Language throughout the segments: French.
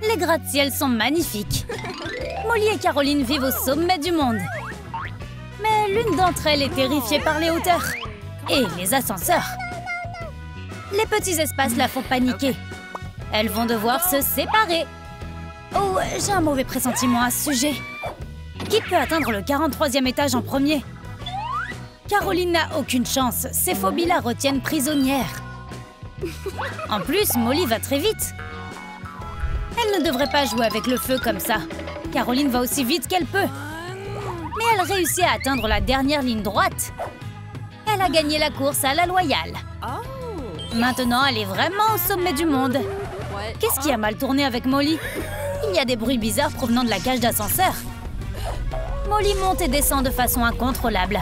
Les gratte-ciels sont magnifiques. Molly et Caroline vivent au sommet du monde. Mais l'une d'entre elles est terrifiée par les hauteurs et les ascenseurs. Les petits espaces la font paniquer. Elles vont devoir se séparer. Oh, j'ai un mauvais pressentiment à ce sujet. Qui peut atteindre le 43e étage en premier? Caroline n'a aucune chance. Ses phobies la retiennent prisonnière. En plus, Molly va très vite. Elle ne devrait pas jouer avec le feu comme ça. Caroline va aussi vite qu'elle peut. Mais elle réussit à atteindre la dernière ligne droite. Elle a gagné la course à la loyale. Maintenant, elle est vraiment au sommet du monde. Qu'est-ce qui a mal tourné avec Molly? Il y a des bruits bizarres provenant de la cage d'ascenseur. Molly monte et descend de façon incontrôlable.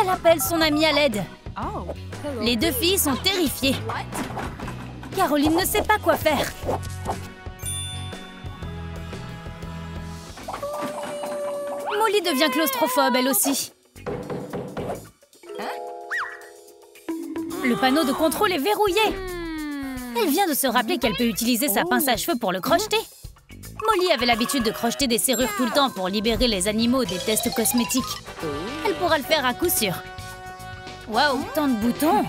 Elle appelle son amie à l'aide. Les deux filles sont terrifiées. Caroline ne sait pas quoi faire. Molly devient claustrophobe, elle aussi. Le panneau de contrôle est verrouillé. Elle vient de se rappeler qu'elle peut utiliser sa pince à cheveux pour le crocheter. Molly avait l'habitude de crocheter des serrures tout le temps pour libérer les animaux des tests cosmétiques. Elle pourra le faire à coup sûr. Waouh, tant de boutons!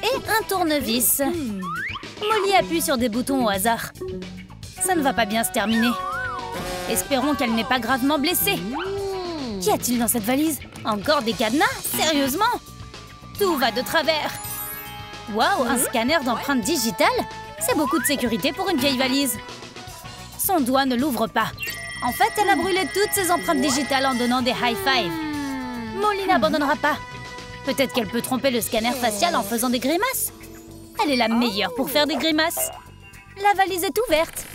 Et un tournevis. Molly appuie sur des boutons au hasard. Ça ne va pas bien se terminer. Espérons qu'elle n'est pas gravement blessée. Qu'y a-t-il dans cette valise? Encore des cadenas? Sérieusement? Tout va de travers. Waouh, un scanner d'empreintes digitales? C'est beaucoup de sécurité pour une vieille valise. Son doigt ne l'ouvre pas. En fait, elle a brûlé toutes ses empreintes digitales en donnant des high five. Molly n'abandonnera pas. Peut-être qu'elle peut tromper le scanner facial en faisant des grimaces. Elle est la meilleure pour faire des grimaces. La valise est ouverte.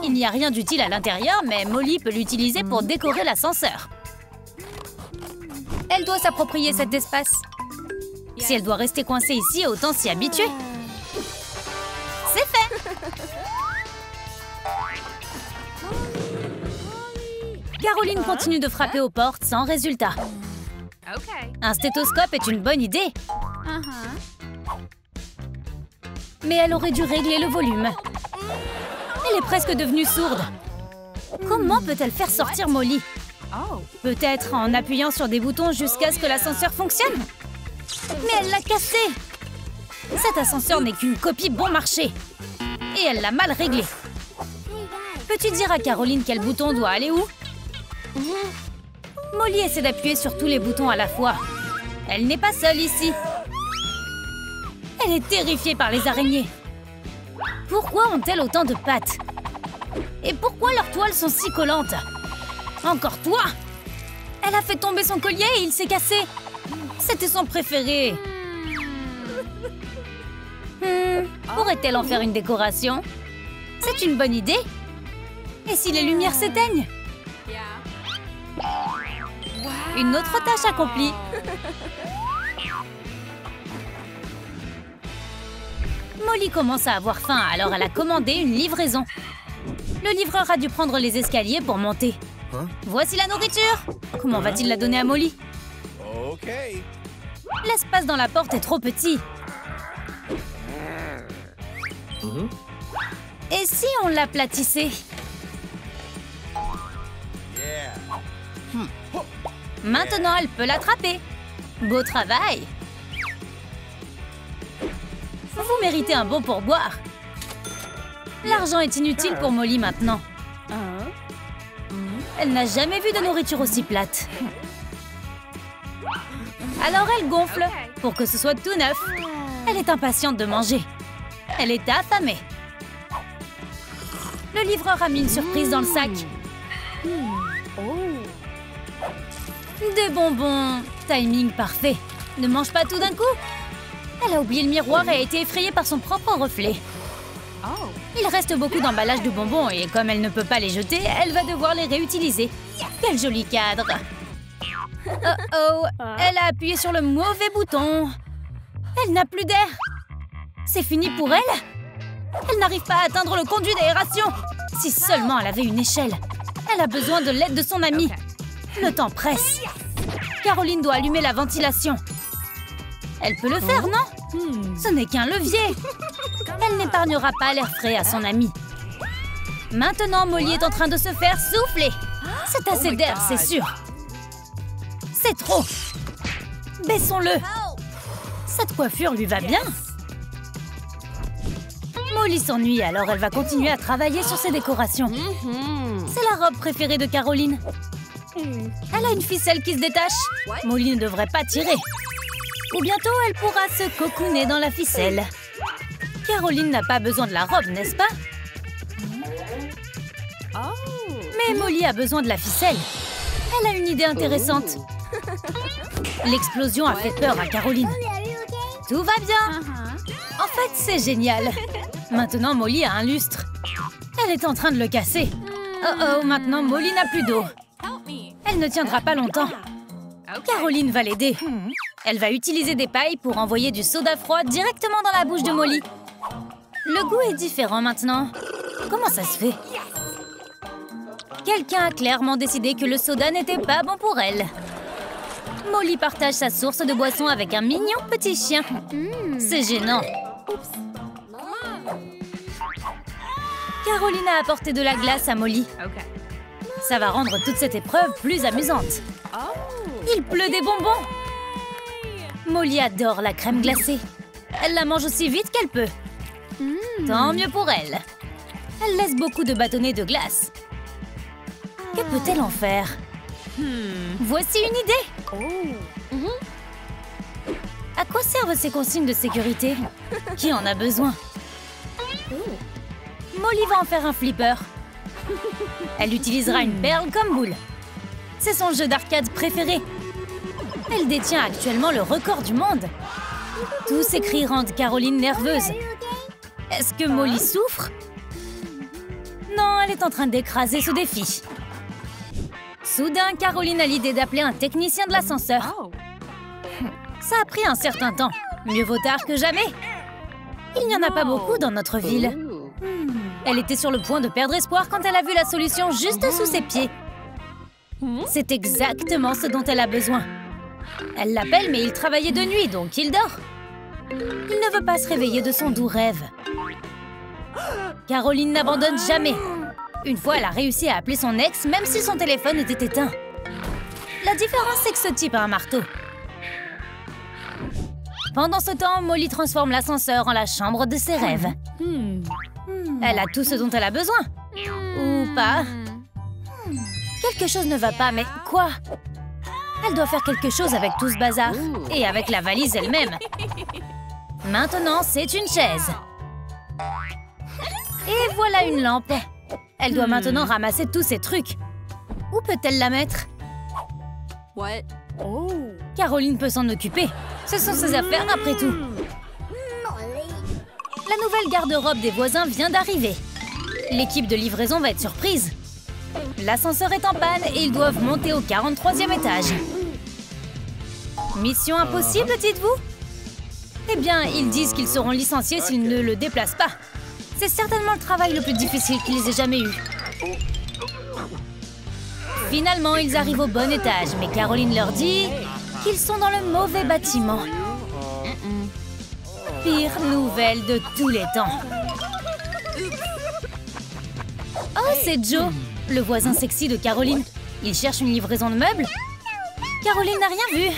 Il n'y a rien d'utile à l'intérieur, mais Molly peut l'utiliser pour décorer l'ascenseur. Elle doit s'approprier cet espace. Si elle doit rester coincée ici, autant s'y habituer. C'est fait! Caroline continue de frapper aux portes sans résultat. Un stéthoscope est une bonne idée. Mais elle aurait dû régler le volume. Elle est presque devenue sourde. Comment peut-elle faire sortir Molly? Peut-être en appuyant sur des boutons jusqu'à ce que l'ascenseur fonctionne. Mais elle l'a cassé. Cet ascenseur n'est qu'une copie bon marché. Et elle l'a mal réglé. Peux-tu dire à Caroline quel bouton doit aller où? Molly essaie d'appuyer sur tous les boutons à la fois. Elle n'est pas seule ici. Elle est terrifiée par les araignées. Pourquoi ont-elles autant de pattes? Et pourquoi leurs toiles sont si collantes? Encore toi! Elle a fait tomber son collier et il s'est cassé. C'était son préféré. Pourrait-elle en faire une décoration? C'est une bonne idée. Et si les lumières s'éteignent? Une autre tâche accomplie. Molly commence à avoir faim, alors elle a commandé une livraison. Le livreur a dû prendre les escaliers pour monter. Voici la nourriture. Comment va-t-il la donner à Molly? L'espace dans la porte est trop petit. Et si on l'aplatissait? Maintenant, elle peut l'attraper. Beau travail. Vous méritez un bon pourboire. L'argent est inutile pour Molly maintenant. Elle n'a jamais vu de nourriture aussi plate. Alors elle gonfle pour que ce soit tout neuf. Elle est impatiente de manger. Elle est affamée. Le livreur a mis une surprise dans le sac. Des bonbons. Timing parfait. Ne mange pas tout d'un coup. Elle a oublié le miroir et a été effrayée par son propre reflet. Il reste beaucoup d'emballages de bonbons et comme elle ne peut pas les jeter, elle va devoir les réutiliser. Quel joli cadre! Oh, elle a appuyé sur le mauvais bouton. Elle n'a plus d'air. C'est fini pour elle? Elle n'arrive pas à atteindre le conduit d'aération. Si seulement elle avait une échelle. Elle a besoin de l'aide de son amie. Le temps presse. Caroline doit allumer la ventilation. Elle peut le faire, non? Ce n'est qu'un levier. Elle n'épargnera pas l'air frais à son amie. Maintenant, Molly est en train de se faire souffler. C'est assez d'air, c'est sûr. C'est trop. Baissons-le. Cette coiffure lui va bien. Molly s'ennuie, alors elle va continuer à travailler sur ses décorations. C'est la robe préférée de Caroline. Elle a une ficelle qui se détache. Molly ne devrait pas tirer. Ou bientôt, elle pourra se cocooner dans la ficelle. Caroline n'a pas besoin de la robe, n'est-ce pas? Mais Molly a besoin de la ficelle. Elle a une idée intéressante. L'explosion a fait peur à Caroline. Tout va bien. En fait, c'est génial. Maintenant, Molly a un lustre. Elle est en train de le casser. Oh, maintenant, Molly n'a plus d'eau. Elle ne tiendra pas longtemps. Caroline va l'aider. Elle va utiliser des pailles pour envoyer du soda froid directement dans la bouche de Molly. Le goût est différent maintenant. Comment ça se fait? Quelqu'un a clairement décidé que le soda n'était pas bon pour elle. Molly partage sa source de boisson avec un mignon petit chien. C'est gênant. Caroline a apporté de la glace à Molly. Ça va rendre toute cette épreuve plus amusante. Il pleut des bonbons. Molly adore la crème glacée. Elle la mange aussi vite qu'elle peut. Tant mieux pour elle. Elle laisse beaucoup de bâtonnets de glace. Que peut-elle en faire? Voici une idée. À quoi servent ces consignes de sécurité? Qui en a besoin? Molly va en faire un flipper. Elle utilisera une perle comme boule. C'est son jeu d'arcade préféré. Elle détient actuellement le record du monde. Tous ces cris rendent Caroline nerveuse. Est-ce que Molly souffre? Non, elle est en train d'écraser ce défi. Soudain, Caroline a l'idée d'appeler un technicien de l'ascenseur. Ça a pris un certain temps. Mieux vaut tard que jamais. Il n'y en a pas beaucoup dans notre ville. Elle était sur le point de perdre espoir quand elle a vu la solution juste sous ses pieds. C'est exactement ce dont elle a besoin. Elle l'appelle, mais il travaillait de nuit, donc il dort. Il ne veut pas se réveiller de son doux rêve. Caroline n'abandonne jamais. Une fois, elle a réussi à appeler son ex, même si son téléphone était éteint. La différence, c'est que ce type a un marteau. Pendant ce temps, Molly transforme l'ascenseur en la chambre de ses rêves. Elle a tout ce dont elle a besoin. Ou pas. Quelque chose ne va pas, mais quoi? Elle doit faire quelque chose avec tout ce bazar. Et avec la valise elle-même. Maintenant, c'est une chaise. Et voilà une lampe. Elle doit maintenant ramasser tous ces trucs. Où peut-elle la mettre? Caroline peut s'en occuper. Ce sont ses affaires après tout. La nouvelle garde-robe des voisins vient d'arriver. L'équipe de livraison va être surprise. L'ascenseur est en panne et ils doivent monter au 43e étage. Mission impossible, dites-vous? Eh bien, ils disent qu'ils seront licenciés s'ils ne le déplacent pas. C'est certainement le travail le plus difficile qu'ils aient jamais eu. Finalement, ils arrivent au bon étage, mais Caroline leur dit qu'ils sont dans le mauvais bâtiment. Pire nouvelle de tous les temps. Oh, c'est Joe, le voisin sexy de Caroline. Il cherche une livraison de meubles. Caroline n'a rien vu.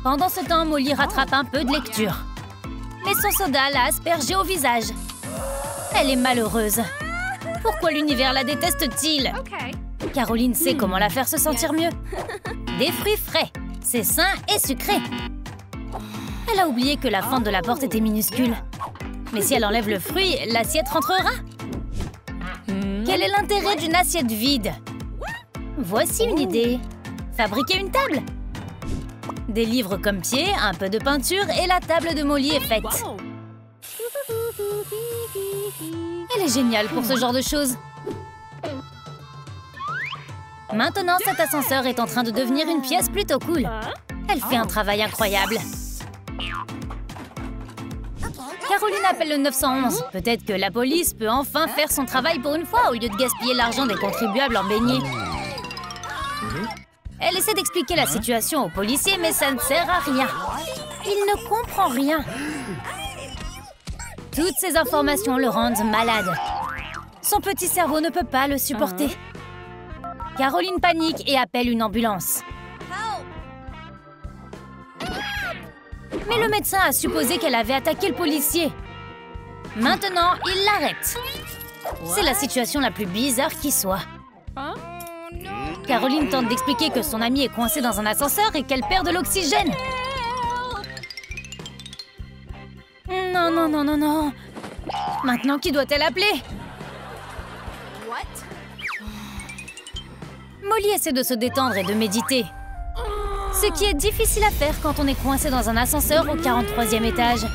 Pendant ce temps, Molly rattrape un peu de lecture. Mais son soda l'a aspergée au visage. Elle est malheureuse. Pourquoi l'univers la déteste-t-il? Caroline sait comment la faire se sentir mieux. Des fruits frais. C'est sain et sucré. Elle a oublié que la fente de la porte était minuscule. Mais si elle enlève le fruit, l'assiette rentrera. Quel est l'intérêt d'une assiette vide? Voici une idée. Fabriquer une table. Des livres comme pied, un peu de peinture et la table de Molly est faite. Elle est géniale pour ce genre de choses. Maintenant, cet ascenseur est en train de devenir une pièce plutôt cool. Elle fait un travail incroyable. Caroline appelle le 911. Peut-être que la police peut enfin faire son travail pour une fois au lieu de gaspiller l'argent des contribuables en beignets. Elle essaie d'expliquer la situation aux policiers, mais ça ne sert à rien. Il ne comprend rien. Toutes ces informations le rendent malade. Son petit cerveau ne peut pas le supporter. Caroline panique et appelle une ambulance. Mais le médecin a supposé qu'elle avait attaqué le policier. Maintenant, il l'arrête. C'est la situation la plus bizarre qui soit. Caroline tente d'expliquer que son amie est coincée dans un ascenseur et qu'elle perd de l'oxygène. Non, non, non, non, non. Maintenant, qui doit-elle appeler? Molly essaie de se détendre et de méditer. Ce qui est difficile à faire quand on est coincé dans un ascenseur au 43e étage.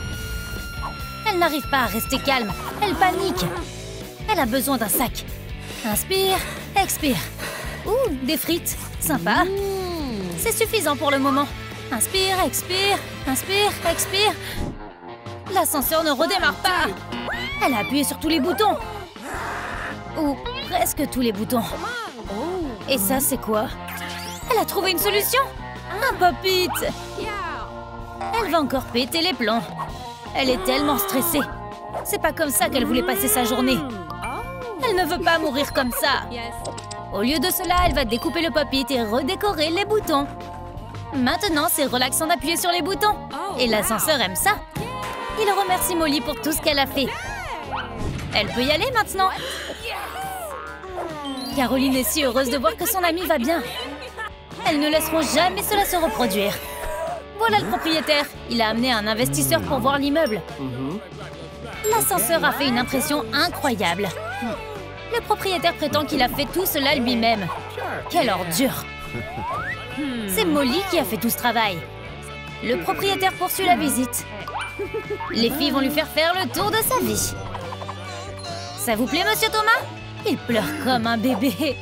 Elle n'arrive pas à rester calme. Elle panique. Elle a besoin d'un sac. Inspire, expire. Ouh, des frites. Sympa. C'est suffisant pour le moment. Inspire, expire, inspire, expire. L'ascenseur ne redémarre pas. Elle a appuyé sur tous les boutons. Ou presque tous les boutons. Et ça, c'est quoi? Elle a trouvé une solution. Un pop-it. Elle va encore péter les plombs. Elle est tellement stressée. C'est pas comme ça qu'elle voulait passer sa journée. Elle ne veut pas mourir comme ça. Au lieu de cela, elle va découper le pop-it et redécorer les boutons. Maintenant, c'est relaxant d'appuyer sur les boutons. Et l'ascenseur aime ça. Il remercie Molly pour tout ce qu'elle a fait. Elle peut y aller maintenant. Caroline est si heureuse de voir que son amie va bien. Elles ne laisseront jamais cela se reproduire. Voilà le propriétaire. Il a amené un investisseur pour voir l'immeuble. L'ascenseur a fait une impression incroyable. Le propriétaire prétend qu'il a fait tout cela lui-même. Quelle ordure! C'est Molly qui a fait tout ce travail. Le propriétaire poursuit la visite. Les filles vont lui faire le tour de sa vie. Ça vous plaît, monsieur Thomas? Il pleure comme un bébé.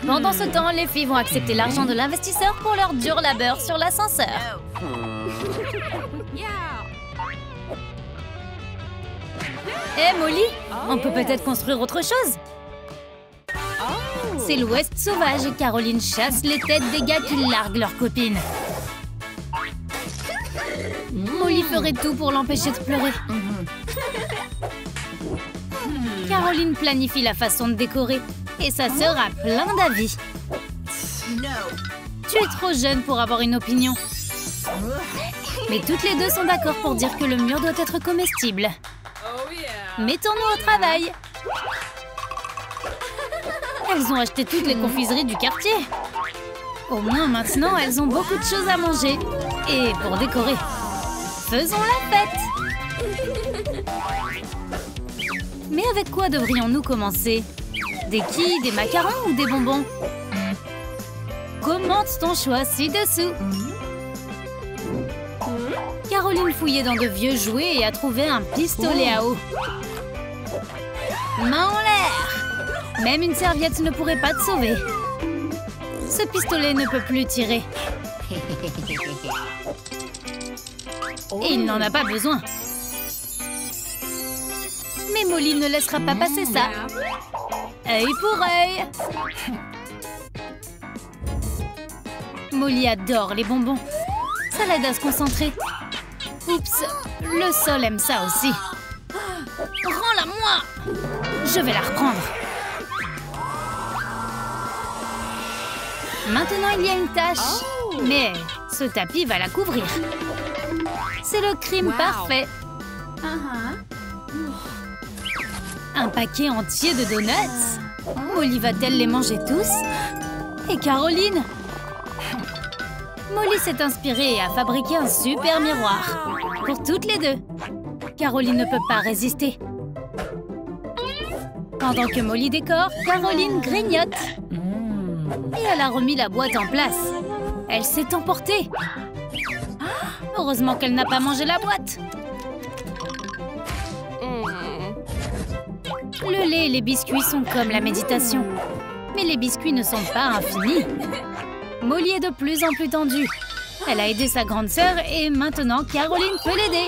Pendant ce temps, les filles vont accepter l'argent de l'investisseur pour leur dur labeur sur l'ascenseur. Hé, Molly, on peut peut-être construire autre chose? C'est l'Ouest sauvage et Caroline chasse les têtes des gars qui larguent leurs copines. Molly ferait tout pour l'empêcher de pleurer. Caroline planifie la façon de décorer et sa sœur a plein d'avis. Tu es trop jeune pour avoir une opinion. Mais toutes les deux sont d'accord pour dire que le mur doit être comestible. Mettons-nous au travail. Elles ont acheté toutes les confiseries du quartier. Au moins maintenant, elles ont beaucoup de choses à manger. Et pour décorer, faisons la fête. Mais avec quoi devrions-nous commencer? Des quilles, des macarons ou des bonbons? Commente ton choix ci-dessous. Caroline fouillait dans de vieux jouets et a trouvé un pistolet à eau. Main en l'air! Même une serviette ne pourrait pas te sauver. Ce pistolet ne peut plus tirer. Et il n'en a pas besoin. Mais Molly ne laissera pas passer ça. Œil pour œil. Molly adore les bonbons. Ça l'aide à se concentrer. Oups, le sol aime ça aussi. Rends-la-moi! Je vais la reprendre. Maintenant, il y a une tache. Mais ce tapis va la couvrir. C'est le crime parfait. Un paquet entier de donuts. Molly va-t-elle les manger tous? Et Caroline? Molly s'est inspirée et a fabriqué un super miroir. Pour toutes les deux. Caroline ne peut pas résister. Pendant que Molly décore, Caroline grignote. Et elle a remis la boîte en place. Elle s'est emportée. Heureusement qu'elle n'a pas mangé la boîte. Le lait et les biscuits sont comme la méditation. Mais les biscuits ne sont pas infinis. Molly est de plus en plus tendue. Elle a aidé sa grande sœur et maintenant Caroline peut l'aider.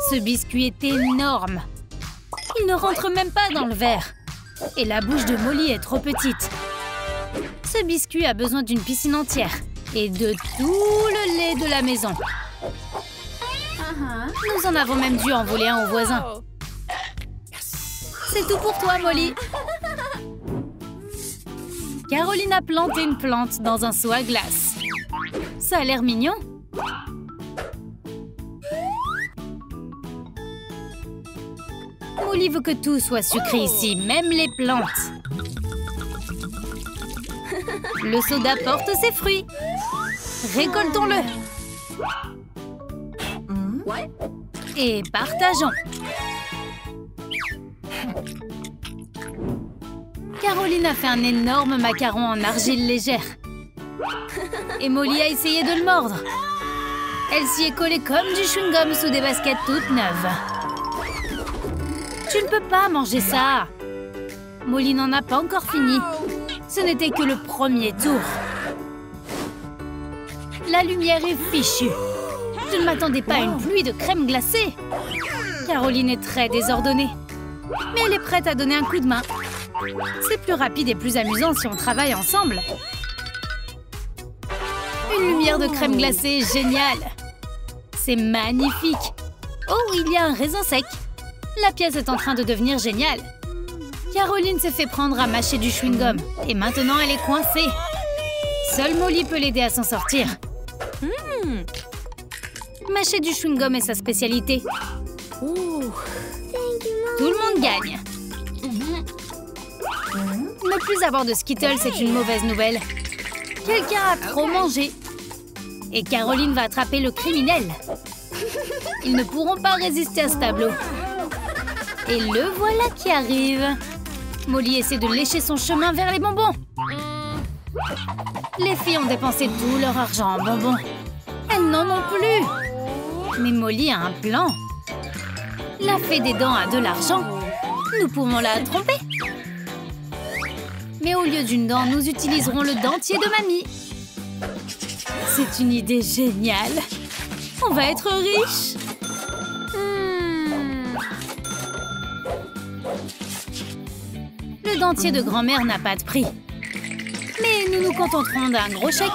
Ce biscuit est énorme. Il ne rentre même pas dans le verre. Et la bouche de Molly est trop petite. Ce biscuit a besoin d'une piscine entière et de tout le lait de la maison. Nous en avons même dû en voler un au voisin. C'est tout pour toi, Molly. Caroline a planté une plante dans un seau à glace. Ça a l'air mignon. Molly veut que tout soit sucré ici, même les plantes. Le soda porte ses fruits. Récoltons-le. Et partageons. Caroline a fait un énorme macaron en argile légère. Et Molly a essayé de le mordre. Elle s'y est collée comme du chewing-gum sous des baskets toutes neuves. Tu ne peux pas manger ça. Molly n'en a pas encore fini. Ce n'était que le premier tour. La lumière est fichue. Je ne m'attendais pas à une pluie de crème glacée. Caroline est très désordonnée. Mais elle est prête à donner un coup de main. C'est plus rapide et plus amusant si on travaille ensemble. Une lumière de crème glacée géniale. C'est magnifique. Oh, il y a un raisin sec. La pièce est en train de devenir géniale. Caroline s'est fait prendre à mâcher du chewing-gum. Et maintenant, elle est coincée. Seule Molly peut l'aider à s'en sortir. Mâcher du chewing-gum est sa spécialité. Tout le monde gagne. Ne plus avoir de Skittles, c'est une mauvaise nouvelle. Quelqu'un a trop mangé. Et Caroline va attraper le criminel. Ils ne pourront pas résister à ce tableau. Et le voilà qui arrive. Molly essaie de lécher son chemin vers les bonbons. Les filles ont dépensé tout leur argent en bonbons. Elles n'en ont plus. Mais Molly a un plan. La fée des dents a de l'argent. Nous pouvons la tromper. Mais au lieu d'une dent, nous utiliserons le dentier de mamie. C'est une idée géniale. On va être riches. Le dentier de grand-mère n'a pas de prix. Mais nous nous contenterons d'un gros chèque.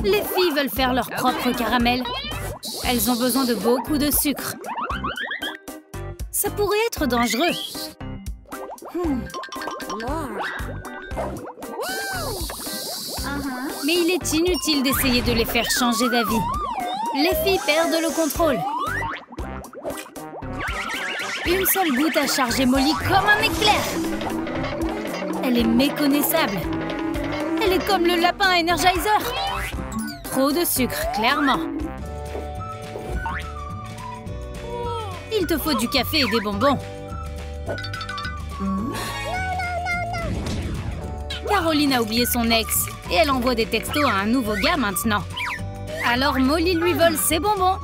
Les filles veulent faire leur propre caramel. Elles ont besoin de beaucoup de sucre. Ça pourrait être dangereux. Mais il est inutile d'essayer de les faire changer d'avis. Les filles perdent le contrôle. Une seule goutte a chargé Molly comme un éclair. Elle est méconnaissable. Elle est comme le lapin Energizer. Trop de sucre, clairement. Il te faut du café et des bonbons. Caroline a oublié son ex et elle envoie des textos à un nouveau gars maintenant. Alors Molly lui vole ses bonbons.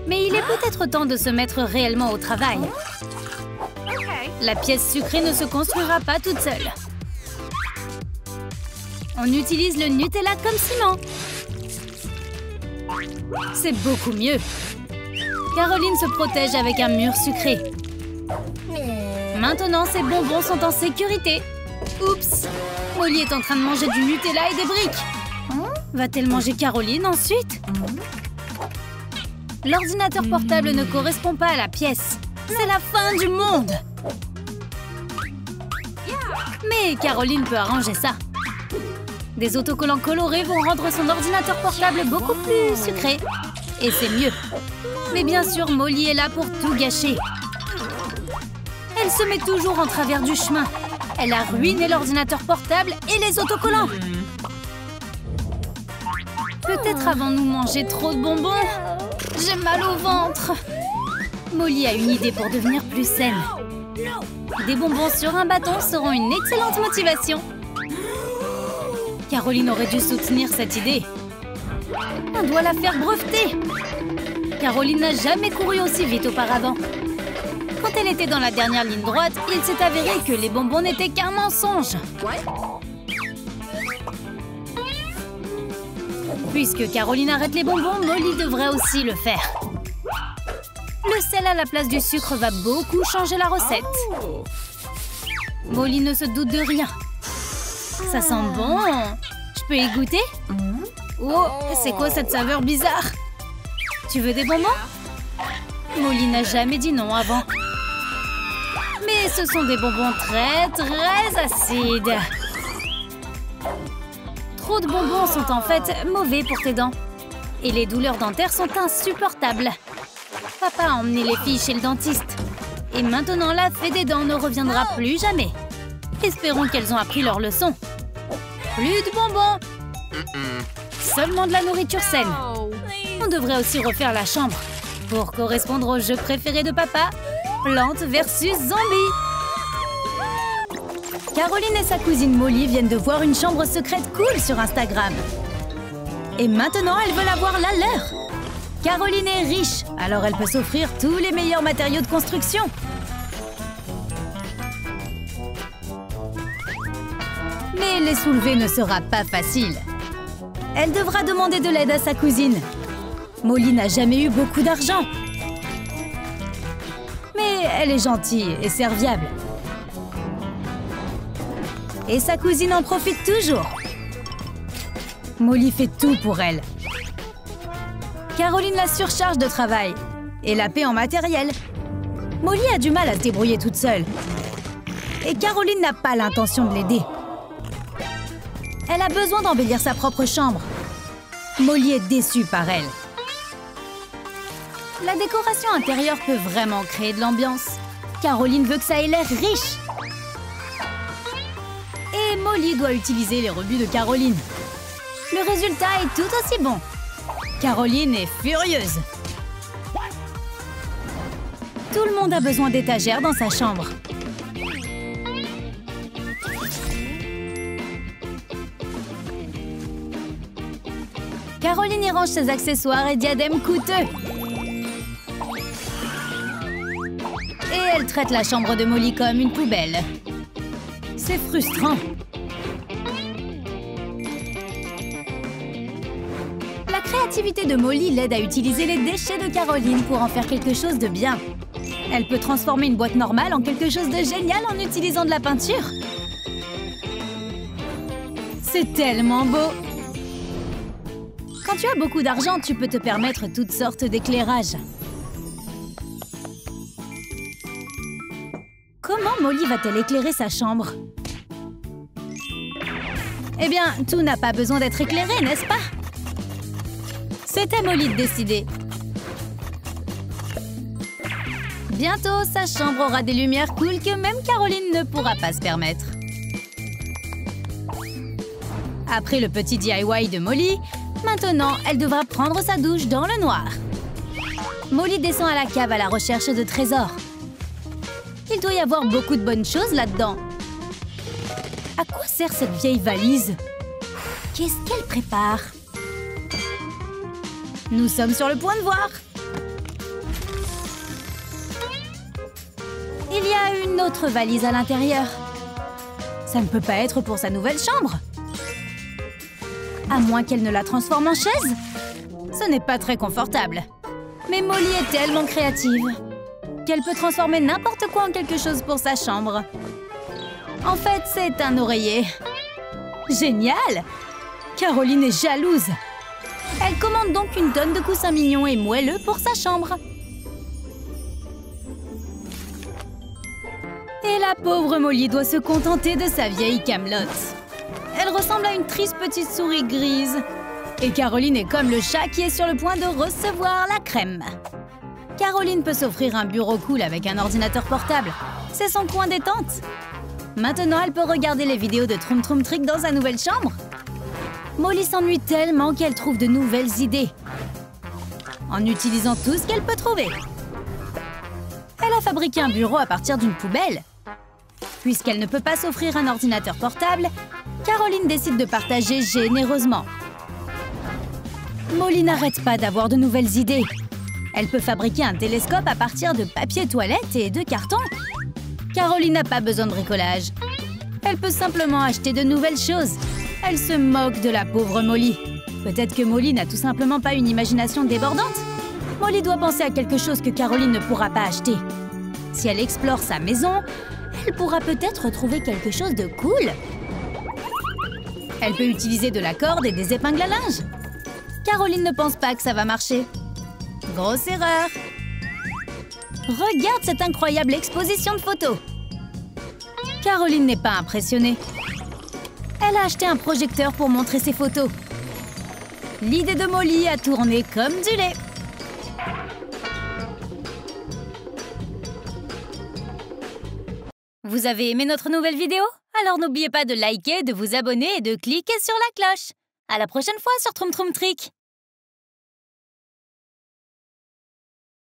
Mais il est peut-être temps de se mettre réellement au travail. La pièce sucrée ne se construira pas toute seule. On utilise le Nutella comme ciment. C'est beaucoup mieux. Caroline se protège avec un mur sucré. Maintenant, ses bonbons sont en sécurité. Oups! Molly est en train de manger du Nutella et des briques. Va-t-elle manger Caroline ensuite? L'ordinateur portable ne correspond pas à la pièce. C'est la fin du monde! Mais Caroline peut arranger ça. Des autocollants colorés vont rendre son ordinateur portable beaucoup plus sucré. Et c'est mieux. Mais bien sûr, Molly est là pour tout gâcher. Elle se met toujours en travers du chemin. Elle a ruiné l'ordinateur portable et les autocollants. Peut-être avons-nous mangé trop de bonbons? J'ai mal au ventre. Molly a une idée pour devenir plus saine. Des bonbons sur un bâton seront une excellente motivation. Caroline aurait dû soutenir cette idée. On doit la faire breveter. Caroline n'a jamais couru aussi vite auparavant. Quand elle était dans la dernière ligne droite, il s'est avéré que les bonbons n'étaient qu'un mensonge. Puisque Caroline arrête les bonbons, Molly devrait aussi le faire. Le sel à la place du sucre va beaucoup changer la recette. Molly ne se doute de rien. Ça sent bon. Je peux y goûter? Oh, c'est quoi cette saveur bizarre? Tu veux des bonbons? Molly n'a jamais dit non avant. Mais ce sont des bonbons très acides. Trop de bonbons sont en fait mauvais pour tes dents. Et les douleurs dentaires sont insupportables. Papa a emmené les filles chez le dentiste. Et maintenant, la fée des dents ne reviendra plus jamais. Espérons qu'elles ont appris leur leçon. Plus de bonbons. Seulement de la nourriture saine. On devrait aussi refaire la chambre. Pour correspondre au jeu préféré de papa, Plantes versus Zombies. Caroline et sa cousine Molly viennent de voir une chambre secrète cool sur Instagram. Et maintenant, elles veulent avoir la leur. Caroline est riche, alors elle peut s'offrir tous les meilleurs matériaux de construction. Mais les soulever ne sera pas facile. Elle devra demander de l'aide à sa cousine. Molly n'a jamais eu beaucoup d'argent. Mais elle est gentille et serviable. Et sa cousine en profite toujours. Molly fait tout pour elle. Caroline la surcharge de travail et la paie en matériel. Molly a du mal à se débrouiller toute seule. Et Caroline n'a pas l'intention de l'aider. Elle a besoin d'embellir sa propre chambre. Molly est déçue par elle. La décoration intérieure peut vraiment créer de l'ambiance. Caroline veut que ça ait l'air riche. Et Molly doit utiliser les rebuts de Caroline. Le résultat est tout aussi bon. Caroline est furieuse. Tout le monde a besoin d'étagères dans sa chambre. Caroline y range ses accessoires et diadèmes coûteux. Et elle traite la chambre de Molly comme une poubelle. C'est frustrant. La créativité de Molly l'aide à utiliser les déchets de Caroline pour en faire quelque chose de bien. Elle peut transformer une boîte normale en quelque chose de génial en utilisant de la peinture. C'est tellement beau! Quand tu as beaucoup d'argent, tu peux te permettre toutes sortes d'éclairages. Comment Molly va-t-elle éclairer sa chambre? Eh bien, tout n'a pas besoin d'être éclairé, n'est-ce pas? C'est à Molly de décider. Bientôt, sa chambre aura des lumières cool que même Caroline ne pourra pas se permettre. Après le petit DIY de Molly, maintenant, elle devra prendre sa douche dans le noir. Molly descend à la cave à la recherche de trésors. Il doit y avoir beaucoup de bonnes choses là-dedans. À quoi sert cette vieille valise? Qu'est-ce qu'elle prépare? Nous sommes sur le point de voir. Il y a une autre valise à l'intérieur. Ça ne peut pas être pour sa nouvelle chambre. À moins qu'elle ne la transforme en chaise. Ce n'est pas très confortable. Mais Molly est tellement créative qu'elle peut transformer n'importe quoi en quelque chose pour sa chambre. En fait, c'est un oreiller. Génial! Caroline est jalouse. Elle commande donc une tonne de coussins mignons et moelleux pour sa chambre. Et la pauvre Molly doit se contenter de sa vieille camelote. Elle ressemble à une triste petite souris grise. Et Caroline est comme le chat qui est sur le point de recevoir la crème. Caroline peut s'offrir un bureau cool avec un ordinateur portable. C'est son coin détente. Maintenant, elle peut regarder les vidéos de Troum Troum Trick dans sa nouvelle chambre. Molly s'ennuie tellement qu'elle trouve de nouvelles idées. En utilisant tout ce qu'elle peut trouver. Elle a fabriqué un bureau à partir d'une poubelle. Puisqu'elle ne peut pas s'offrir un ordinateur portable, Caroline décide de partager généreusement. Molly n'arrête pas d'avoir de nouvelles idées. Elle peut fabriquer un télescope à partir de papier toilette et de carton. Caroline n'a pas besoin de bricolage. Elle peut simplement acheter de nouvelles choses. Elle se moque de la pauvre Molly. Peut-être que Molly n'a tout simplement pas une imagination débordante. Molly doit penser à quelque chose que Caroline ne pourra pas acheter. Si elle explore sa maison, elle pourra peut-être trouver quelque chose de cool. Elle peut utiliser de la corde et des épingles à linge. Caroline ne pense pas que ça va marcher. Grosse erreur. Regarde cette incroyable exposition de photos. Caroline n'est pas impressionnée. Elle a acheté un projecteur pour montrer ses photos. L'idée de Molly a tourné comme du lait. Vous avez aimé notre nouvelle vidéo? Alors n'oubliez pas de liker, de vous abonner et de cliquer sur la cloche. À la prochaine fois sur Troum Troum Trick.